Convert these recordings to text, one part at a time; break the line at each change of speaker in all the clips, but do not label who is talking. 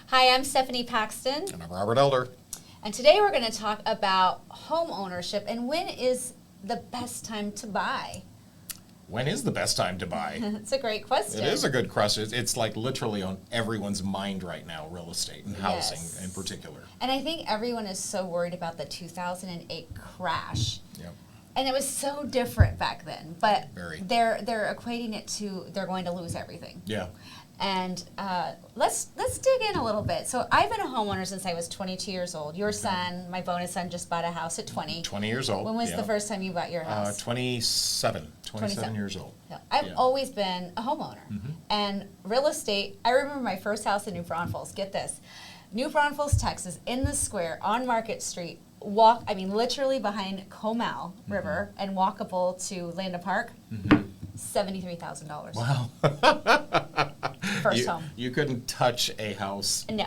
Hi, I'm Stephanie Paxton.
And I'm Robert Elder.
And today we're going to talk about home ownership and when is the best time to buy.
When is the best time to buy?
It's a great question.
It is a good question. It's like literally on everyone's mind right now, real estate and housing
Yes.
in particular.
And I think everyone is so worried about the 2008 crash.
Yep.
And it was so different back then, but
Very.
they're equating it to they're going to lose everything.
Yeah.
And let's dig in a little bit. So I've been a homeowner since I was 22 years old. Your son, my bonus son, just bought a house at 20.
20 years old.
When was the first time you bought your house?
27 years old.
No, I've always been a homeowner. And real estate, I remember my first house in New Braunfels. Get this. New Braunfels, Texas, in the square, on Market Street, literally behind Comal River and walkable to Landa Park, $73,000.
Wow.
First home.
You couldn't touch a house
No.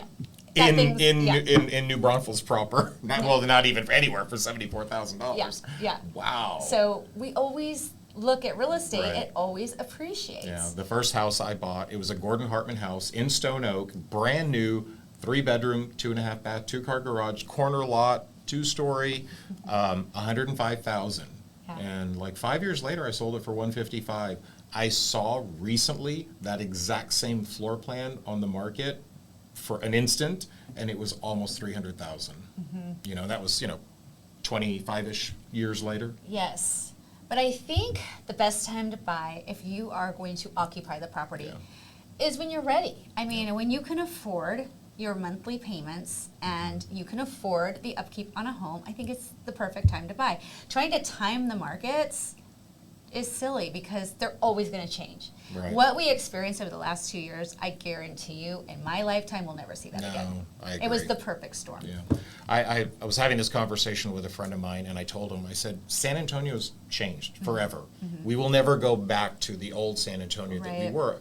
in New Braunfels proper. Not even anywhere for $74,000.
Yeah.
Wow.
So we always look at real estate,
Right.
it always appreciates.
Yeah, the first house I bought, it was a Gordon Hartman house in Stone Oak, brand new, 3-bedroom, 2.5 bath, 2-car garage, corner lot, 2-story, $105,000.
Yeah.
And like 5 years later, I sold it for $155,000. I saw recently that exact same floor plan on the market for an instant, and it was almost $300,000. You know, that was 25-ish years later.
Yes. But I think the best time to buy, if you are going to occupy the property, is when you're ready. I mean, when you can afford your monthly payments and you can afford the upkeep on a home, I think it's the perfect time to buy. Trying to time the markets is silly because they're always going to change.
Right.
What we experienced over the last 2 years, I guarantee you, in my lifetime, we'll never see that again.
I agree.
It was the perfect storm.
Yeah. I was having this conversation with a friend of mine, and I told him, I said, San Antonio's changed forever. We will never go back to the old San Antonio that we
Right.
were.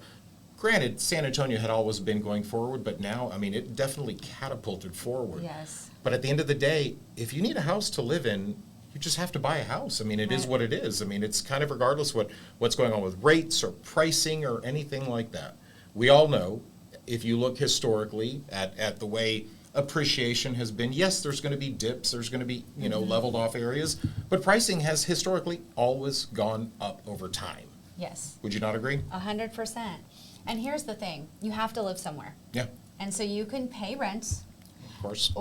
Granted, San Antonio had always been going forward, but now, I mean, it definitely catapulted forward.
Yes.
But at the end of the day, if you need a house to live in, you just have to buy a house. I mean, it is
Right.
what it is. I mean, it's kind of regardless what's going on with rates or pricing or anything like that. We all know, if you look historically at the way appreciation has been, yes, there's going to be dips, there's going to be, leveled off areas, but pricing has historically always gone up over time.
Yes.
Would you not agree?
100%. And here's the thing, you have to live somewhere.
Yeah,
And so you can pay rent,
of course.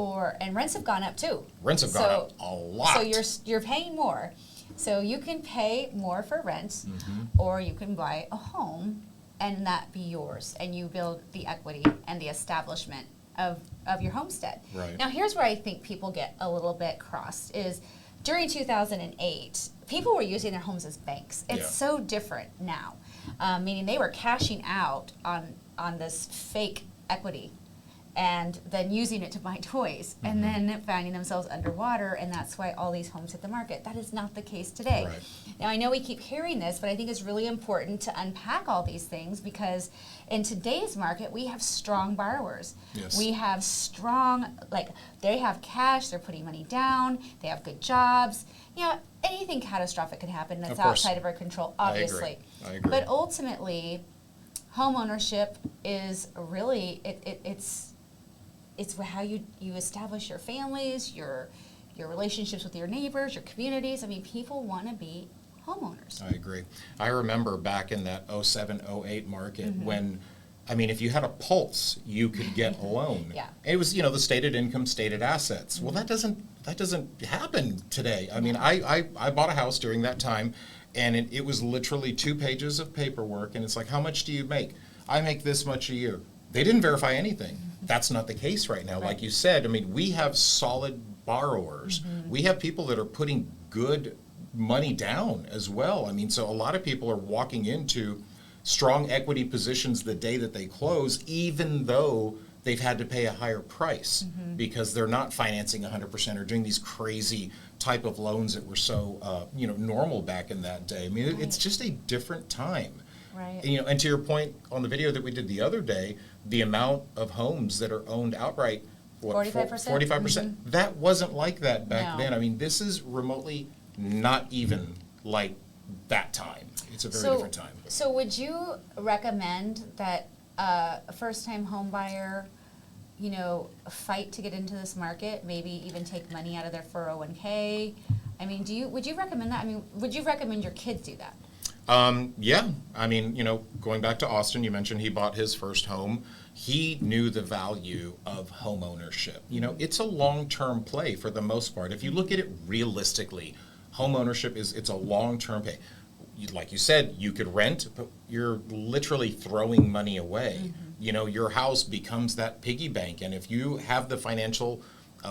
and rents have gone up too.
Rents have gone up a lot.
So you're paying more. So you can pay more for rent, or you can buy a home and that be yours, and you build the equity and the establishment of your homestead.
Right.
Now here's where I think people get a little bit crossed is during 2008, people were using their homes as banks. It's
Yeah.
so different now, meaning they were cashing out on this fake equity and then using it to buy toys and then finding themselves underwater, and that's why all these homes hit the market. That is not the case today.
Right.
Now, I know we keep hearing this, but I think it's really important to unpack all these things because in today's market, we have strong borrowers.
Yes.
We have strong, they have cash, they're putting money down, they have good jobs. Anything catastrophic could happen that's
Of course.
outside of our control, obviously.
I agree.
But ultimately, home ownership is really, it's how you establish your families, your relationships with your neighbors, your communities. I mean, people want to be homeowners.
I agree. I remember back in that 07, 08 market when, I mean, if you had a pulse, you could get a loan.
Yeah.
It was, the stated income, stated assets. Well, that doesn't happen today. I mean, I bought a house during that time, and it was literally 2 pages of paperwork, and it's like, how much do you make? I make this much a year. They didn't verify anything. That's not the case right now.
Right.
Like you said, I mean, we have solid borrowers. We have people that are putting good money down as well. I mean, so a lot of people are walking into strong equity positions the day that they close, even though they've had to pay a higher price because they're not financing 100% or doing these crazy type of loans that were so normal back in that day. I mean, it's just a different time.
Right.
And to your point on the video that we did the other day, the amount of homes that are owned outright,
45%?
45%. That wasn't like that back
No.
then. I mean, this is remotely not even like that time. It's a very different time.
So would you recommend that a first-time home buyer fight to get into this market, maybe even take money out of their 401k? I mean, would you recommend that? I mean, would you recommend your kids do that?
Yeah. I mean, going back to Austin, you mentioned he bought his first home. He knew the value of home ownership. It's a long-term play for the most part. If you look at it realistically, home ownership it's a long-term play. Like you said, you could rent, but you're literally throwing money away. Your house becomes that piggy bank, and if you have the financial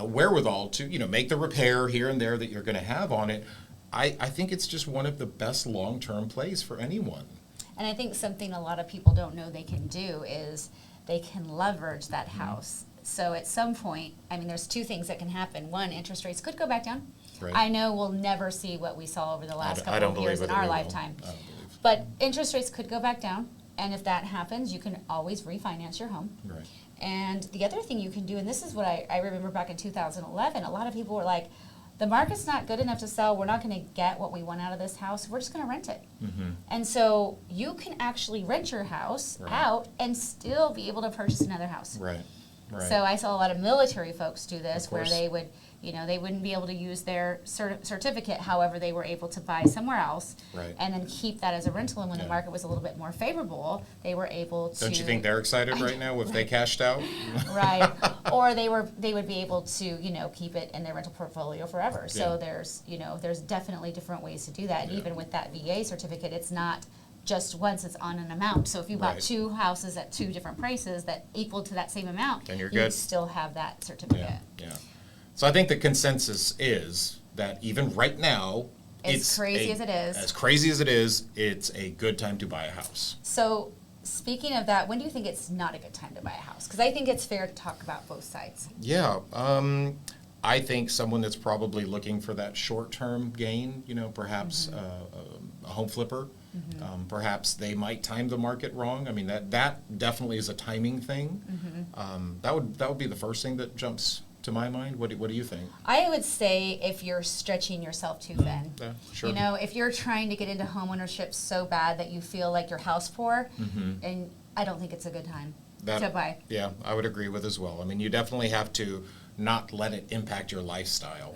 wherewithal to, make the repair here and there that you're going to have on it, I think it's just one of the best long-term plays for anyone.
And I think something a lot of people don't know they can do is they can leverage that house. So at some point, I mean, there's two things that can happen. One, interest rates could go back down.
Right.
I know we'll never see what we saw over the last couple of years in our lifetime.
I don't believe.
But interest rates could go back down. And if that happens, you can always refinance your home.
Right.
And the other thing you can do, and this is what I remember back in 2011, a lot of people were like, the market's not good enough to sell. We're not going to get what we want out of this house. We're just going to rent it. And so you can actually rent your house out and still be able to purchase another house.
Right.
So I saw a lot of military folks do this,
Of
where
course.
they would, they wouldn't be able to use their certificate. However, they were able to buy somewhere else
Right.
and then keep that as a rental. And when the
Yeah.
market was a little bit more favorable, they were able to.
Don't you think they're excited right now if they cashed out?
Right. Or they would be able to, keep it in their rental portfolio forever. So
Yeah.
there's definitely different ways to do that. And
Yeah.
even with that VA certificate, it's not just once, it's on an amount. So if you bought
Right.
two houses at two different prices that equal to that same amount,
Then you're
you would
good.
still have that certificate.
Yeah. So I think the consensus is that even right now,
As crazy as it is,
it's a good time to buy a house.
So speaking of that, when do you think it's not a good time to buy a house? Because I think it's fair to talk about both sides.
Yeah. I think someone that's probably looking for that short-term gain, perhaps a home flipper, perhaps they might time the market wrong. I mean, that definitely is a timing thing. That would be the first thing that jumps to my mind. What do you think?
I would say if you're stretching yourself too thin.
Yeah, sure.
If you're trying to get into homeownership so bad that you feel like you're house poor, and I don't think it's a good time to buy.
Yeah, I would agree with as well. I mean, you definitely have to not let it impact your lifestyle.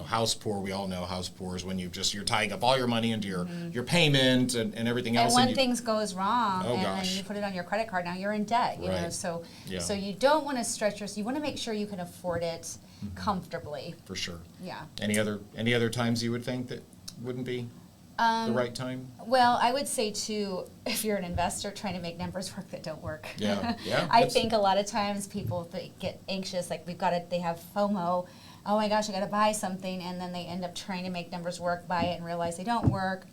House poor, we all know house poor is when you're tying up all your money into your payment and everything else.
And when things goes wrong,
Oh,
and
gosh.
then you put it on your credit card, now you're in debt.
Right.
So
Yeah.
so you don't want to stretch yourself. You want to make sure you can afford it comfortably.
For sure.
Yeah.
Any other times you would think that wouldn't be the right time?
Well, I would say too, if you're an investor trying to make numbers work that don't work.
Yeah.
I think a lot of times people they get anxious, like they have FOMO. Oh my gosh, I got to buy something, and then they end up trying to make numbers work, buy it, and realize they don't work.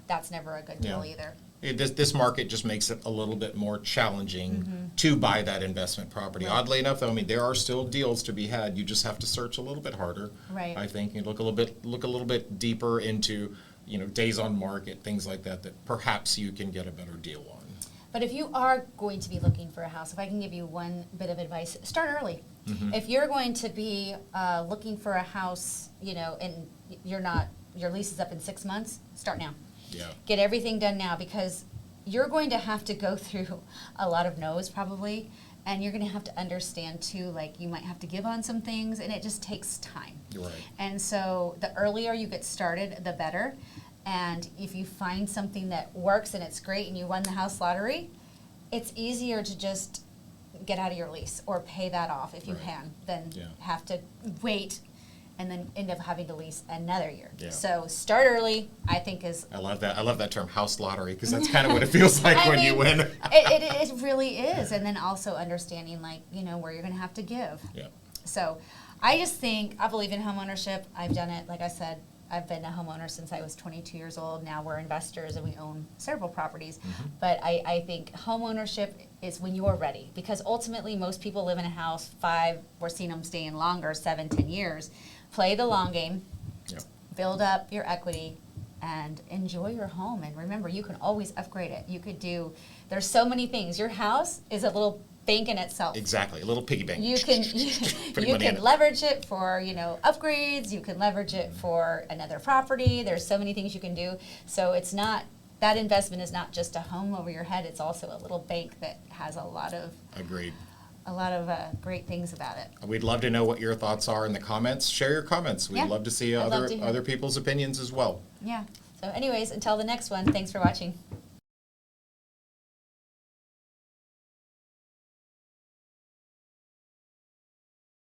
That's never a good deal either.
This market just makes it a little bit more challenging to buy that investment property.
Right.
Oddly enough, though, I mean, there are still deals to be had. You just have to search a little bit harder.
Right.
I think you look a little bit deeper into days on market, things like that perhaps you can get a better deal on.
But if you are going to be looking for a house, if I can give you one bit of advice, start early. If you're going to be looking for a house, and your lease is up in 6 months, start now.
Yeah.
Get everything done now, because you're going to have to go through a lot of no's probably, and you're going to have to understand too, like you might have to give on some things, and it just takes time.
You're right.
And so the earlier you get started, the better. And if you find something that works and it's great and you won the house lottery, it's easier to just get out of your lease or pay that off if you
Right.
can than
Yeah.
have to wait and then end up having to lease another year.
Yeah.
So start early, I think is.
I love that term, house lottery, because that's kind of what it feels like when you win.
It really is. And then also understanding where you're going to have to give.
Yeah.
So I just think, I believe in homeownership. I've done it, like I said, I've been a homeowner since I was 22 years old. Now we're investors and we own several properties. But I think homeownership is when you're ready, because ultimately most people live in a house 5, we're seeing them staying longer, 7, 10 years. Play the long game,
Yeah.
build up your equity, and enjoy your home. And remember, you can always upgrade it. There's so many things. Your house is a little bank in itself.
Exactly. A little piggy bank.
You can
Putting money in it.
leverage it for upgrades. You can leverage it for another property. There's so many things you can do. So it's not, that investment is not just a home over your head. It's also a little bank that has a lot of
Agreed.
a lot of great things about it.
We'd love to know what your thoughts are in the comments. Share your comments. We'd
Yeah,
love to see
I'd love to hear.
other people's opinions as well.
Yeah. So anyways, until the next one, thanks for watching.